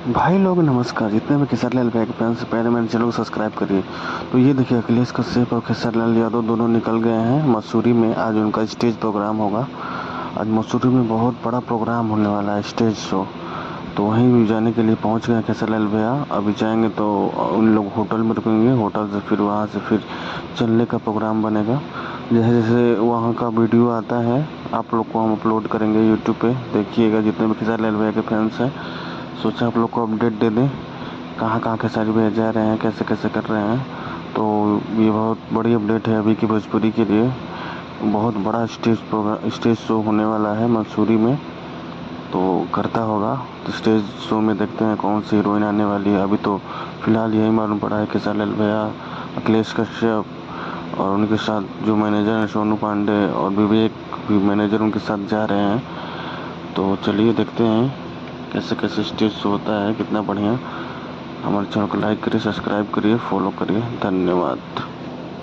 भाई लोग नमस्कार। जितने भी खेसारी लाल भाई के फैंस से पहले मेरे चैनल को सब्सक्राइब करिए। तो ये देखिए, अखिलेश कश्यप और खेसारी लाल यादव दोनों निकल गए हैं मसूरी में। आज उनका स्टेज प्रोग्राम होगा। आज मसूरी में बहुत बड़ा प्रोग्राम होने वाला है, स्टेज शो। तो वहीं भी जाने के लिए पहुंच गए खेसारी लाल भैया। अभी जाएंगे तो उन लोग होटल में रुकेंगे। होटल से फिर वहाँ से फिर चलने का प्रोग्राम बनेगा। जैसे जैसे वहाँ का वीडियो आता है आप लोग को हम अपलोड करेंगे यूट्यूब पे, देखिएगा। जितने भी खेसारी लाल भैया के फैंस हैं, सोचा आप लोग को अपडेट दे दें कहाँ कहाँ खेसारी भैया जा रहे हैं, कैसे कैसे कर रहे हैं। तो ये बहुत बड़ी अपडेट है अभी की भोजपुरी के लिए। बहुत बड़ा स्टेज शो होने वाला है मसूरी में। तो करता होगा तो स्टेज शो में देखते हैं कौन सी हीरोइन आने वाली है। अभी तो फिलहाल यही मालूम पड़ा है खेसारी लाल भैया, अखिलेश कश्यप और उनके साथ जो मैनेजर हैं सोनू पांडे और विवेक भी मैनेजर उनके साथ जा रहे हैं। तो चलिए देखते हैं कैसे कैसे स्टेज शो होता है, कितना बढ़िया। हमारे चैनल को लाइक करिए, सब्सक्राइब करिए, फॉलो करिए। धन्यवाद।